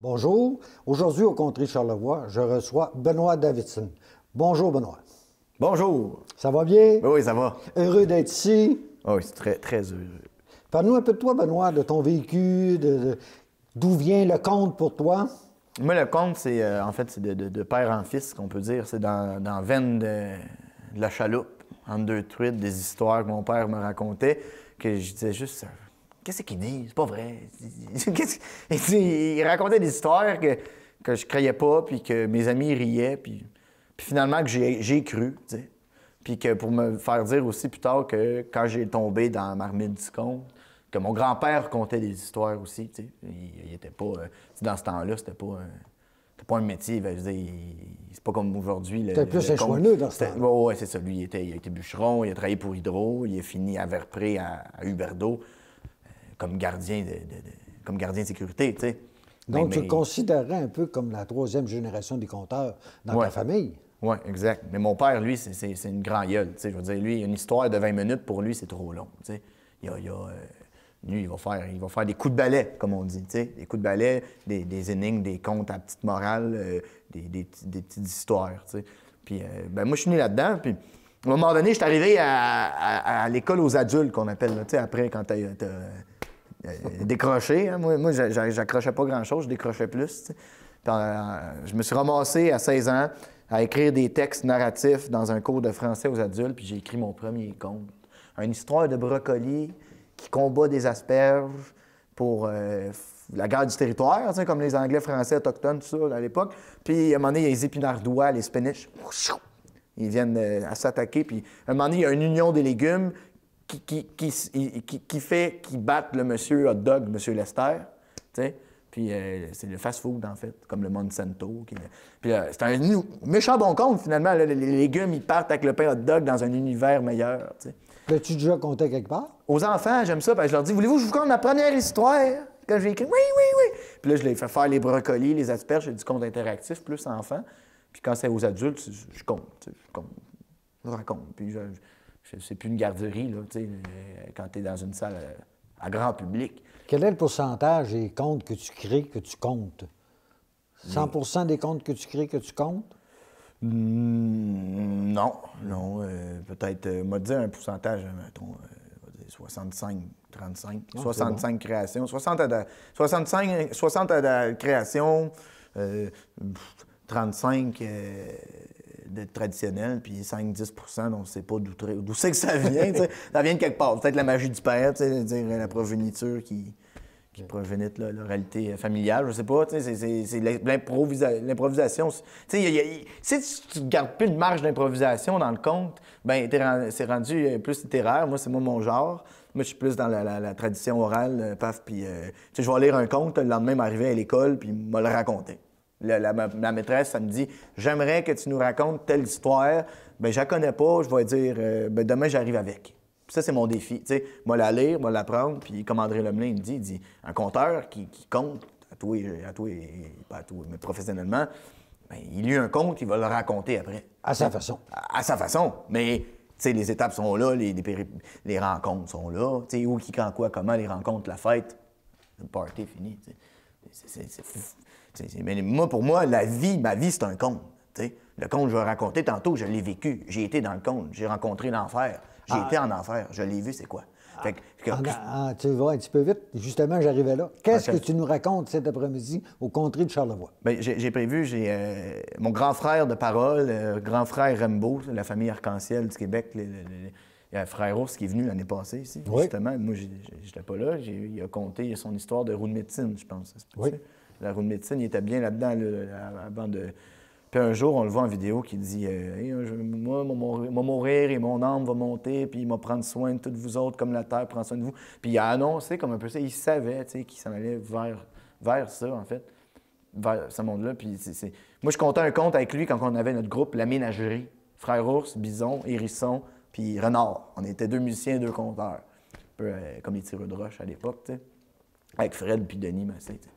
Bonjour. Aujourd'hui, au Contrée de Charlevoix, je reçois Benoît Davidson. Bonjour, Benoît. Bonjour. Ça va bien? Oui, ça va. Heureux d'être ici. Oui, c'est très, très heureux. Parle-nous un peu de toi, Benoît, de ton vécu, d'où vient le conte pour toi. Moi, le conte, c'est en fait, c'est de père en fils, qu'on peut dire. C'est dans la veine de la chaloupe, entre deux truites, des histoires que mon père me racontait, que je disais juste, qu'est-ce qu'il dit? C'est pas vrai. Il racontait des histoires que je croyais pas, puis que mes amis riaient, puis finalement que j'ai cru, tu sais. Puis que pour me faire dire aussi plus tard que quand j'ai tombé dans la marmite du conte, que mon grand-père racontait des histoires aussi, tu sais. Il était pas... dans ce temps-là, c'était pas un métier. C'est pas comme aujourd'hui. C'était plus un choineux dans ce temps-là. Oui, c'est ça. Lui, il a été bûcheron, il a travaillé pour Hydro, il a fini à Verpré, à Huberdeau, comme gardien de sécurité, tu sais. Donc, tu le considérais un peu comme la troisième génération des compteurs dans ta famille. Oui, exact. Mais mon père, lui, c'est une grande gueule. Je veux dire, lui, une histoire de 20 minutes, pour lui, c'est trop long. Lui, il va faire des coups de balai, comme on dit. Des coups de balai, des énigmes, des contes à petite morale, des petites histoires. T'sais. Puis, moi, je suis né là-dedans. Puis, à un moment donné, je suis arrivé à l'école aux adultes, qu'on appelle, là, après, quand tu as décroché. Hein. Moi, j'accrochais pas grand-chose, je décrochais plus. Puis, je me suis ramassé à 16 ans à écrire des textes narratifs dans un cours de français aux adultes, puis j'ai écrit mon premier conte. Une histoire de brocoli qui combat des asperges pour la guerre du territoire, comme les Anglais, Français, Autochtones, tout ça, à l'époque. Puis, à un moment donné, il y a les épinards d'oie, les spinach. Ils viennent à s'attaquer. Puis, à un moment donné, il y a une union des légumes qui battent le monsieur hot dog, monsieur Lester, t'sais. Puis c'est le fast-food, en fait, comme le Monsanto. Puis c'est un méchant bon conte, finalement. Là, les légumes, ils partent avec le pain hot dog dans un univers meilleur. L'as-tu déjà compté quelque part? Aux enfants, j'aime ça. Parce que je leur dis, voulez-vous que je vous conte ma première histoire? Quand j'ai écrit, oui, oui, oui. Puis là, je les fais faire les brocolis, les asperges, j'ai du conte interactif, plus enfant. Puis quand c'est aux adultes, je compte. Je raconte. Puis c'est plus une garderie, là, quand tu es dans une salle à grand public. Quel est le pourcentage des contes que tu crées, que tu comptes? 100 des contes que tu crées, que tu comptes? Non. Peut-être, m'a dit un pourcentage, mettons, 65, 35, 65 créations, 60 à la création, 35 de traditionnel, puis 5-10 on ne sait pas d'où c'est que ça vient. Ça vient de quelque part. Peut-être la magie du père, dire la progéniture qui provenait de l'oralité familiale, je sais pas. C'est l'improvisation. Si tu ne gardes plus de marge d'improvisation dans le conte, ben c'est rendu plus littéraire. Moi, c'est mon genre. Moi, je suis plus dans la tradition orale, puis je vais lire un conte, le lendemain, m'arriver à l'école, puis me le raconter. La maîtresse, ça me dit « J'aimerais que tu nous racontes telle histoire. » Bien, je la connais pas, je vais dire « Demain, j'arrive avec. » Ça, c'est mon défi. Moi, la lire, moi, l'apprendre. Puis, comme André Lemelin, il dit un conteur qui compte, pas à tout, mais professionnellement, bien, il lit un conte, il va le raconter après. À sa façon. À sa façon. Mais, les étapes sont là, les rencontres sont là. Où, qui, quand, quoi, comment, les rencontres, la fête. Le party est fini. Mais moi, pour moi, ma vie, c'est un conte. Le conte que je vais raconter tantôt, je l'ai vécu. J'ai été dans le conte. J'ai rencontré l'enfer. J'ai été en enfer. Je l'ai vu, c'est quoi? Tu vas un petit peu vite. Justement, j'arrivais là. Qu'est-ce que tu nous racontes cet après-midi au Contrée de Charlevoix? Bien, j'ai prévu, mon grand frère de parole, grand frère Rembo, la famille arc-en-ciel du Québec, il y a un frère ours qui est venu l'année passée ici, justement. Moi, j'étais pas là. Il a conté son histoire de roue de médecine, je pense. Oui. La roue de médecine, il était bien là-dedans avant de... Puis un jour, on le voit en vidéo qui dit moi, mon mourir et mon âme va monter, puis il va prendre soin de toutes vous autres comme la terre prend soin de vous. Puis il a annoncé comme un peu ça. Il savait qu'il s'en allait vers ça, en fait, vers ce monde-là. Puis moi, je comptais un conte avec lui quand on avait notre groupe, La Ménagerie. Frère ours, bison, hérisson, puis renard. On était 2 musiciens, 2 conteurs. Un peu comme les tireurs de roche à l'époque, tu sais. Avec Fred puis Denis Massé, t'sais.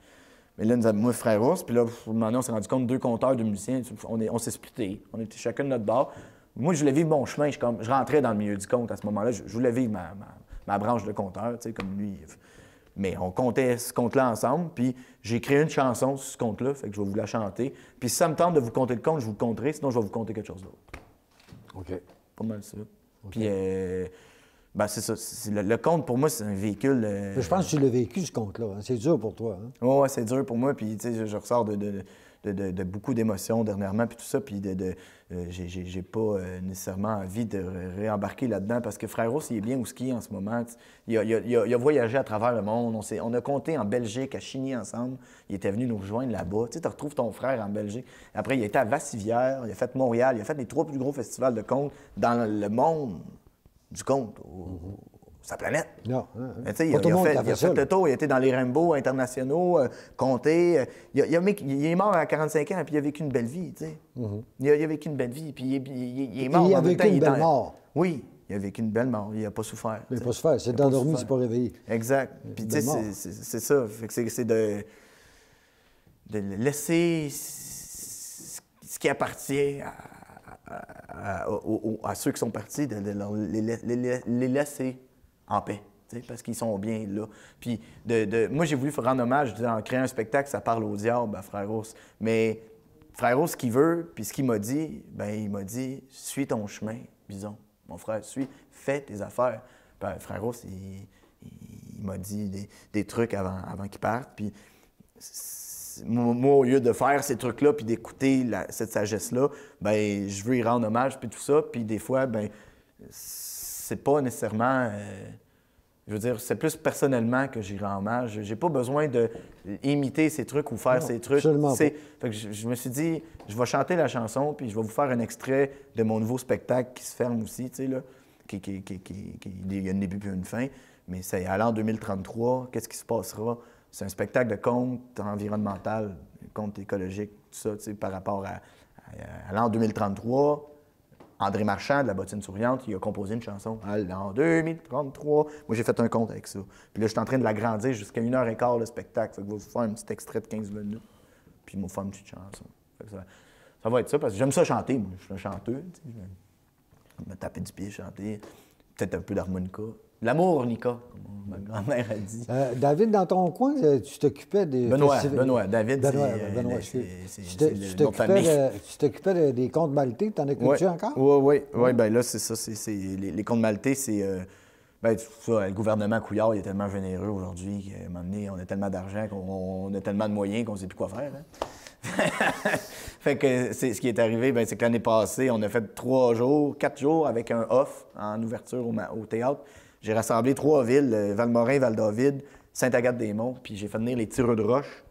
Mais là, moi, frère ours, puis là, au moment donné, on s'est rendu compte, 2 conteurs, 2 musiciens, on s'est splittés. On était chacun de notre bord. Moi, je voulais vivre mon chemin. Je rentrais dans le milieu du conte à ce moment-là. Je voulais vivre ma branche de conteur, tu sais, comme lui. Mais on comptait ce conte-là ensemble, puis j'ai créé une chanson sur ce conte-là, fait que je vais vous la chanter. Puis si ça me tente de vous conter le conte, je vous le conterai, sinon je vais vous conter quelque chose d'autre. OK. Pas mal ça. Okay. Puis, ben c'est ça. Le conte, pour moi, c'est un véhicule... Je pense que tu l'as vécu, ce conte-là. Hein? C'est dur pour toi. Hein? Oui, c'est dur pour moi. Puis, tu sais, je ressors de beaucoup d'émotions dernièrement, puis tout ça. Puis, j'ai pas nécessairement envie de réembarquer là-dedans parce que Frère Ross, il est bien au ski en ce moment. Il a voyagé à travers le monde. On a compté en Belgique, à Chigny ensemble. Il était venu nous rejoindre là-bas. Tu sais, tu retrouves ton frère en Belgique. Après, il a été à Vassivière, il a fait Montréal, il a fait les 3 plus gros festivals de contes dans le monde du conte, sa planète. Non. Tu sais, il a fait le tour, il a été dans les Rainbows internationaux, compté. Il est mort à 45 ans, puis il a vécu une belle vie, tu sais. Il a vécu une belle vie, puis il est mort. Il a vécu une belle mort. Oui, il a vécu une belle mort. Il n'a pas souffert. Il n'a pas souffert. C'est endormi, il s'est pas réveillé. Exact. Puis, tu sais, c'est ça. Fait que c'est de laisser ce qui appartient à ceux qui sont partis, de les laisser en paix, parce qu'ils sont bien là. Puis, moi, j'ai voulu rendre hommage en créant un spectacle, ça parle au diable, à Frère Ross. Mais Frère Ross, ce qu'il veut, puis ce qu'il m'a dit, ben il m'a dit « Suis ton chemin, Bison. Mon frère, fais tes affaires. » Ben, Frère Ross, il m'a dit des trucs avant qu'il parte. Puis, moi, au lieu de faire ces trucs-là puis d'écouter cette sagesse-là, ben je veux y rendre hommage puis tout ça. Puis des fois, ben c'est pas nécessairement... je veux dire, c'est plus personnellement que j'y rends hommage. J'ai pas besoin d'imiter ces trucs ou faire ces trucs. Absolument pas. Fait que je me suis dit, je vais chanter la chanson puis je vais vous faire un extrait de mon nouveau spectacle qui se ferme aussi, tu sais, là. Il y a un début puis une fin. Mais c'est à l'an 2033, qu'est-ce qui se passera? C'est un spectacle de conte environnemental, conte écologique, tout ça, tu sais, par rapport à l'an 2033. André Marchand, de la Bottine Souriante, il a composé une chanson à l'an 2033. Moi, j'ai fait un conte avec ça. Puis là, je suis en train de l'agrandir jusqu'à 1h15 le spectacle. Fait que je vais vous faire un petit extrait de 15 minutes. Puis il m'a fait une petite chanson. Fait que ça va être ça, parce que j'aime ça chanter, moi. Je suis un chanteur, tu sais. Je vais me taper du pied, chanter. Peut-être un peu d'harmonica. L'harmonica, comme ma grand-mère a dit. David, dans ton coin, tu t'occupais des... Benoît. David, c'est le nom de famille. Tu t'occupais des contes maltais. T'en occupes-tu encore? Oui. Ben là, c'est ça. Les contes maltais, c'est... le gouvernement Couillard, il est tellement généreux aujourd'hui qu'à un moment donné, on a tellement d'argent, qu'on a tellement de moyens qu'on ne sait plus quoi faire. Hein? Fait que ce qui est arrivé, c'est que l'année passée, on a fait 4 jours avec un off en ouverture au théâtre. J'ai rassemblé 3 villes, Val-Morin, Val-David, Sainte-Agathe-des-Monts, puis j'ai fait venir les tireurs de roche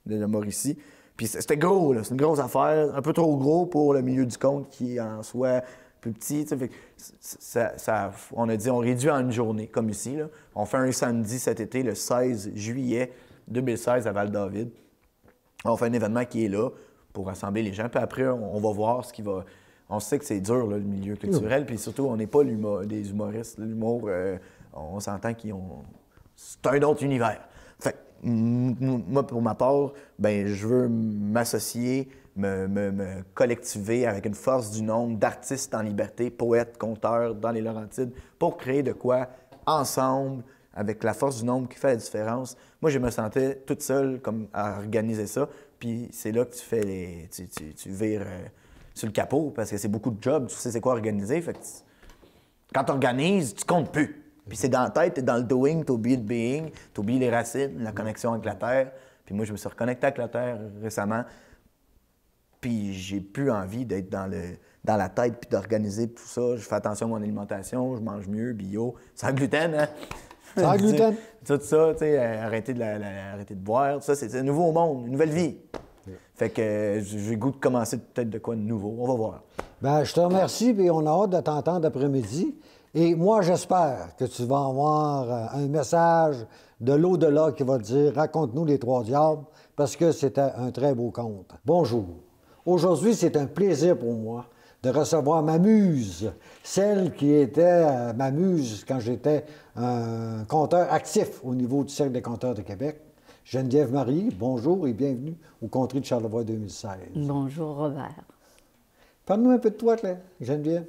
de Mauricie. Puis c'était gros, là, c'est une grosse affaire, un peu trop gros pour le milieu du conte qui est en soi plus petit. Fait que on a dit, on réduit en une journée, comme ici. Là. On fait un samedi cet été, le 16 juillet 2016 à Val-David. On fait un événement qui est là pour rassembler les gens. Puis après, on va voir ce qui va... On sait que c'est dur, là, le milieu culturel. Puis surtout, on n'est pas des humoristes. L'humour, on s'entend qu'ils ont... C'est un autre univers. Fait que, moi, pour ma part, je veux m'associer, me collectiver avec une force du nombre d'artistes en liberté, poètes, conteurs dans les Laurentides, pour créer de quoi ensemble, avec la force du nombre qui fait la différence. Moi, je me sentais toute seule comme à organiser ça. Puis c'est là que tu fais tu vires sur le capot parce que c'est beaucoup de jobs. Tu sais c'est quoi organiser. Fait que quand tu organises, tu comptes plus. Puis c'est dans la tête, t'es dans le doing, t'oublies le being, t'oublies les racines, la connexion avec la terre. Puis moi, je me suis reconnecté avec la terre récemment. Puis j'ai plus envie d'être dans la tête puis d'organiser tout ça. Je fais attention à mon alimentation, je mange mieux, bio, sans gluten, hein? Sans gluten. Tout ça, tu sais, arrêter de boire, tout ça, c'est un nouveau monde, une nouvelle vie. Fait que j'ai le goût de commencer peut-être de quoi de nouveau. On va voir. Bien, je te remercie, puis on a hâte de t'entendre après-midi. Et moi, j'espère que tu vas avoir un message de l'au-delà qui va te dire « Raconte-nous les 3 diables », parce que c'était un très beau conte. Bonjour. Aujourd'hui, c'est un plaisir pour moi de recevoir ma muse, celle qui était ma muse quand j'étais un conteur actif au niveau du Cercle des conteurs de Québec. Geneviève Marie, bonjour et bienvenue au Contrées de Charlevoix 2016. Bonjour Robert. Parle-nous un peu de toi, Claire, Geneviève.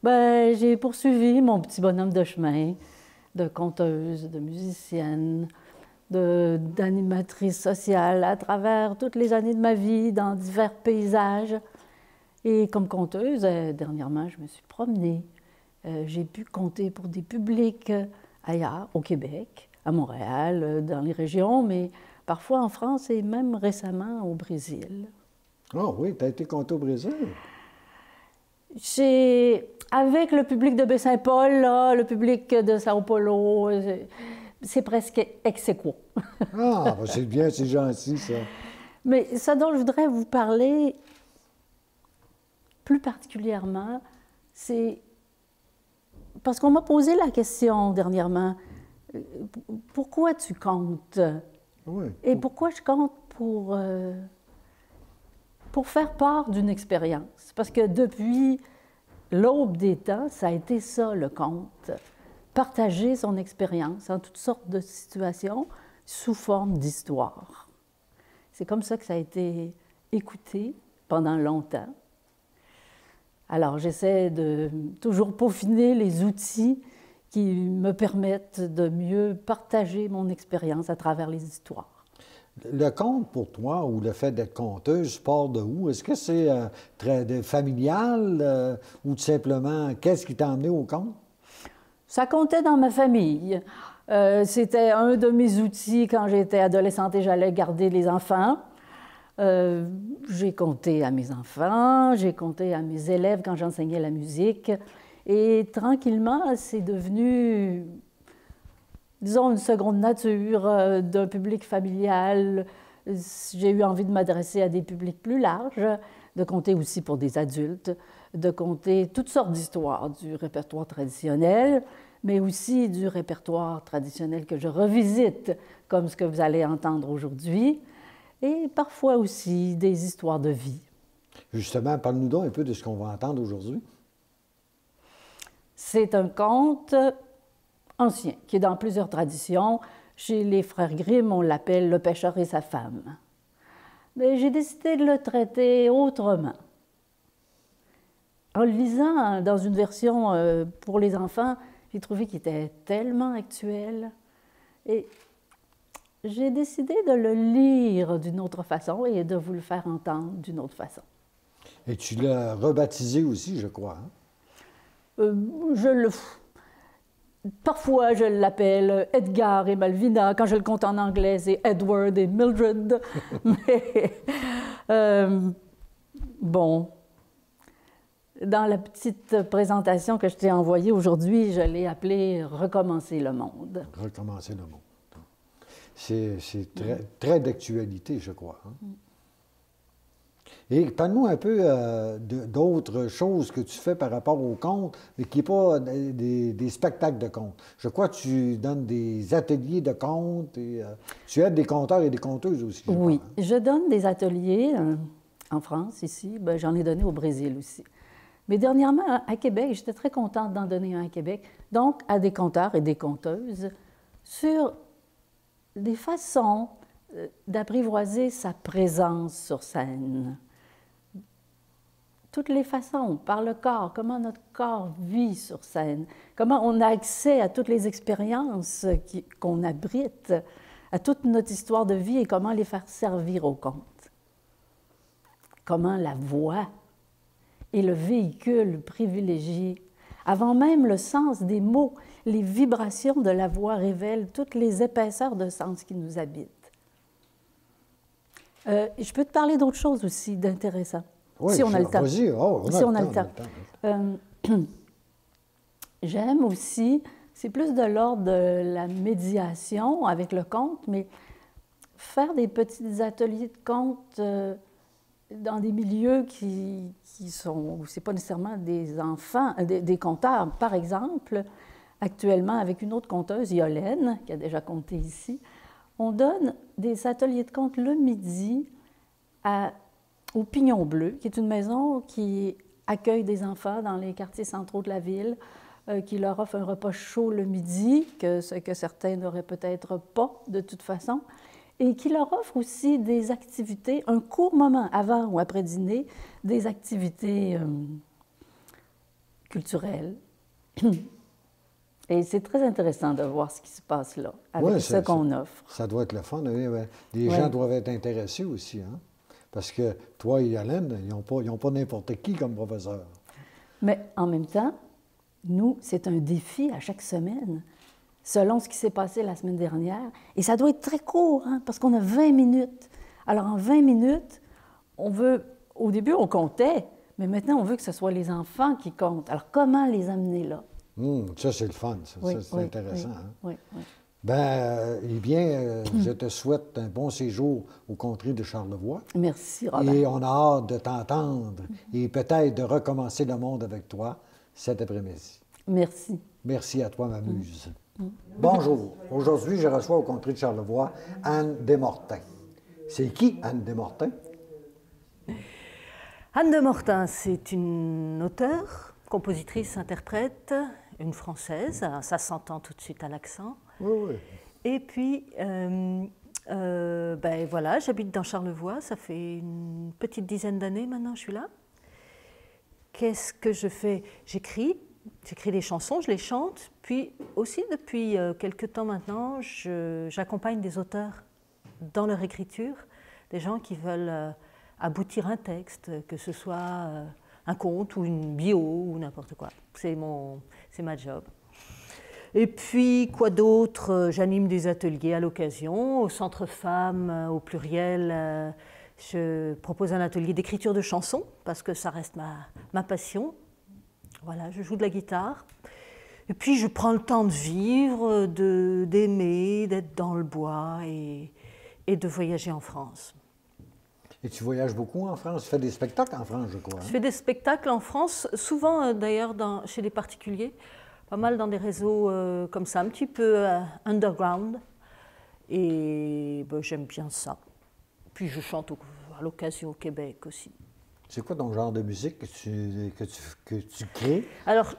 Ben, j'ai poursuivi mon petit bonhomme de chemin de conteuse, de musicienne, d'animatrice sociale à travers toutes les années de ma vie, dans divers paysages. Et comme conteuse, dernièrement, je me suis promenée. J'ai pu compter pour des publics ailleurs, au Québec, à Montréal, dans les régions, mais parfois en France et même récemment au Brésil. Ah oui, tu as été compté au Brésil? Avec le public de Baie-Saint-Paul, le public de Sao Paulo, c'est presque ex aequo. Ah, ben c'est bien, c'est gentil, ça. Mais ce dont je voudrais vous parler plus particulièrement, c'est parce qu'on m'a posé la question dernièrement, pourquoi tu comptes? Oui. Et pourquoi je compte pour faire part d'une expérience? Parce que depuis l'aube des temps, ça a été ça, le conte. Partager son expérience en toutes sortes de situations sous forme d'histoire. C'est comme ça que ça a été écouté pendant longtemps. Alors, j'essaie de toujours peaufiner les outils qui me permettent de mieux partager mon expérience à travers les histoires. Le conte, pour toi, ou le fait d'être conteuse, part de où? Est-ce que c'est très familial ou tout simplement, qu'est-ce qui t'a emmené au conte? Ça comptait dans ma famille. C'était un de mes outils quand j'étais adolescente et j'allais garder les enfants. J'ai compté à mes enfants, j'ai compté à mes élèves quand j'enseignais la musique. Et tranquillement, c'est devenu, disons, une seconde nature d'un public familial. J'ai eu envie de m'adresser à des publics plus larges, de compter aussi pour des adultes, de compter toutes sortes d'histoires du répertoire traditionnel, mais aussi du répertoire traditionnel que je revisite, comme ce que vous allez entendre aujourd'hui, et parfois aussi des histoires de vie. Justement, parle-nous donc un peu de ce qu'on va entendre aujourd'hui. C'est un conte ancien, qui est dans plusieurs traditions. Chez les frères Grimm, on l'appelle « Le pêcheur et sa femme ». Mais j'ai décidé de le traiter autrement. En le lisant dans une version pour les enfants, j'ai trouvé qu'il était tellement actuel. Et j'ai décidé de le lire d'une autre façon et de vous le faire entendre d'une autre façon. Et tu l'as rebaptisé aussi, je crois. Hein? Parfois, je l'appelle Edgar et Malvina. Quand je le compte en anglais, c'est Edward et Mildred. Mais, bon, dans la petite présentation que je t'ai envoyée aujourd'hui, je l'ai appelé « Recommencer le monde ». Recommencer le monde. C'est très, très d'actualité, je crois. Hein? Et parle-nous un peu d'autres choses que tu fais par rapport au conte, mais qui n'est pas des spectacles de conte. Je crois que tu donnes des ateliers de conte et tu aides des conteurs et des conteuses aussi. Oui, crois, hein? Je donne des ateliers en France, ici. J'en ai donné au Brésil aussi. Mais dernièrement, à Québec, j'étais très contente d'en donner un à Québec, donc à des conteurs et des conteuses, sur des façons d'apprivoiser sa présence sur scène. Toutes les façons, par le corps, comment notre corps vit sur scène, comment on a accès à toutes les expériences qu'on abrite, à toute notre histoire de vie et comment les faire servir au conte. Comment la voix est le véhicule privilégié. Avant même le sens des mots, les vibrations de la voix révèlent toutes les épaisseurs de sens qui nous habitent. Je peux te parler d'autres choses aussi d'intéressant. Oui, si on a le temps. Vas-y, si on a le temps. J'aime aussi, c'est plus de l'ordre de la médiation avec le conte, mais faire des petits ateliers de conte dans des milieux qui sont, où ce n'est pas nécessairement des enfants, des conteurs. Par exemple, actuellement, avec une autre conteuse, Yolène, qui a déjà conté ici, on donne des ateliers de conte le midi au Pignon Bleu, qui est une maison qui accueille des enfants dans les quartiers centraux de la ville, qui leur offre un repas chaud le midi, ce que certains n'auraient peut-être pas de toute façon, et qui leur offre aussi des activités, un court moment avant ou après dîner, des activités culturel. Et c'est très intéressant de voir ce qui se passe là, avec ce qu'on offre. Ça doit être le fun. Oui, oui. Les gens doivent être intéressés aussi, hein? Parce que toi et Hélène, ils n'ont pas n'importe qui comme professeur. Mais en même temps, nous, c'est un défi à chaque semaine, selon ce qui s'est passé la semaine dernière. Et ça doit être très court, hein, parce qu'on a 20 minutes. Alors, en 20 minutes, on veut... Au début, on comptait, mais maintenant, on veut que ce soit les enfants qui comptent. Alors, comment les amener là? Ça, c'est le fun. Ça, oui, c'est intéressant. Oui, hein? oui, oui. Eh bien, je te souhaite un bon séjour au contrées de Charlevoix. Merci, Robert. Et on a hâte de t'entendre et peut-être de recommencer le monde avec toi cet après-midi. Merci. Merci à toi, ma muse. Bonjour. Aujourd'hui, je reçois au contrées de Charlevoix Anne Desmortins. C'est qui, Anne Desmortins? Anne Desmortins, c'est une auteure, compositrice, interprète, une Française. Ça s'entend tout de suite à l'accent. Oui, oui. Et puis, voilà, j'habite dans Charlevoix. Ça fait une petite dizaine d'années maintenant, je suis là. Qu'est-ce que je fais? J'écris des chansons, je les chante. Puis aussi, depuis quelques temps maintenant, j'accompagne des auteurs dans leur écriture, des gens qui veulent aboutir un texte, que ce soit un conte ou une bio ou n'importe quoi. C'est ma job. Et puis, quoi d'autre? J'anime des ateliers à l'occasion, au Centre Femmes, au pluriel. Je propose un atelier d'écriture de chansons, parce que ça reste ma passion. Voilà, je joue de la guitare. Et puis, je prends le temps de vivre, d'aimer, d'être dans le bois et de voyager en France. Et tu voyages beaucoup en France? Tu fais des spectacles en France, je crois. Hein? Je fais des spectacles en France, souvent d'ailleurs chez des particuliers, pas mal dans des réseaux comme ça, un petit peu underground. Et j'aime bien ça. Puis je chante à l'occasion au Québec aussi. C'est quoi ton genre de musique que tu crées? Alors,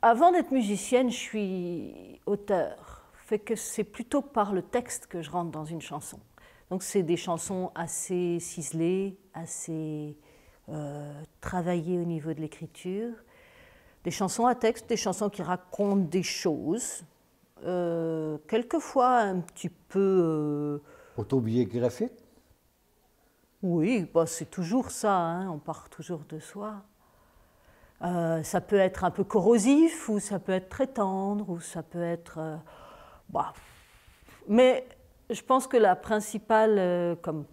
avant d'être musicienne, je suis auteure. Fait que c'est plutôt par le texte que je rentre dans une chanson. Donc c'est des chansons assez ciselées, assez travaillées au niveau de l'écriture. Des chansons à texte, des chansons qui racontent des choses. Quelquefois un petit peu... Autobiographique? Oui, c'est toujours ça, hein, on part toujours de soi. Ça peut être un peu corrosif, ou ça peut être très tendre, ou ça peut être... Mais je pense que la principale comme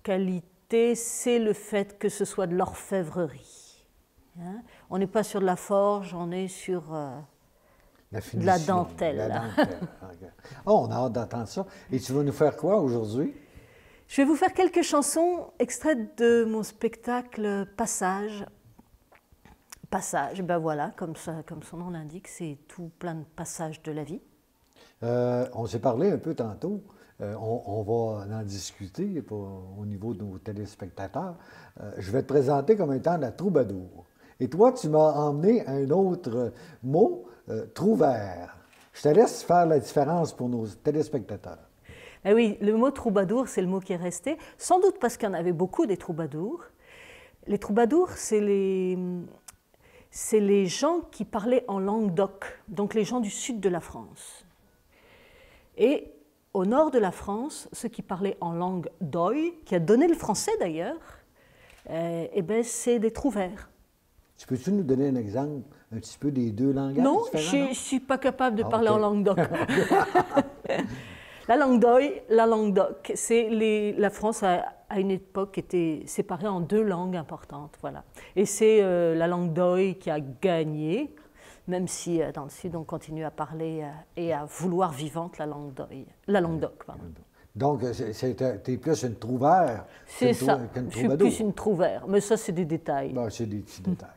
qualité, c'est le fait que ce soit de l'orfèvrerie. Hein? On n'est pas sur de la forge, on est sur de la dentelle. La dentelle. Okay. Oh, on a hâte d'entendre ça. Et tu vas nous faire quoi aujourd'hui? Je vais vous faire quelques chansons extraites de mon spectacle Passage. Passage, voilà, comme son nom l'indique, c'est tout plein de passages de la vie. On s'est parlé un peu tantôt. On va en discuter au niveau de nos téléspectateurs. Je vais te présenter comme étant la troubadour. Et toi, tu m'as emmené un autre mot, trouvère. Je te laisse faire la différence pour nos téléspectateurs. Eh oui, le mot troubadour, c'est le mot qui est resté, sans doute parce qu'il y en avait beaucoup des troubadours. Les troubadours, c'est les gens qui parlaient en langue d'oc, donc les gens du sud de la France. Et au nord de la France, ceux qui parlaient en langue d'oï, qui a donné le français d'ailleurs, c'est des trouvères. Peux-tu nous donner un exemple un petit peu des deux langages non, différents? Je ne suis pas capable de parler en langue d'oc. La langue d'oï, la langue d'oc, la France à une époque était séparée en deux langues importantes, voilà. Et c'est la langue d'oï qui a gagné, même si dans le Sud on continue à parler et à vouloir vivante la langue d'oc. Donc, tu es plus une trouvère C'est ça, je suis plus une trouvère, mais ça c'est des détails. C'est des petits détails.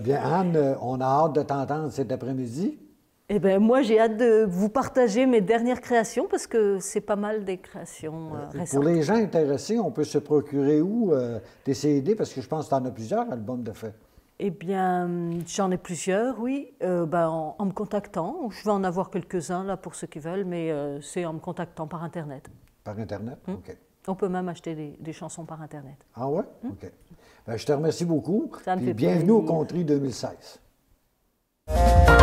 Bien, Anne, on a hâte de t'entendre cet après-midi. Eh bien, moi, j'ai hâte de vous partager mes dernières créations parce que c'est pas mal des créations récentes. Pour les gens intéressés, on peut se procurer où tes CD? Parce que je pense que tu en as plusieurs albums de fait. Eh bien, j'en ai plusieurs, oui, en me contactant. Je vais en avoir quelques-uns là pour ceux qui veulent, mais c'est en me contactant par Internet. Par Internet? OK. On peut même acheter des chansons par Internet. Ah ouais? OK. Je te remercie beaucoup. Ça me fait bienvenue plaisir. au Contrées 2016. Merci.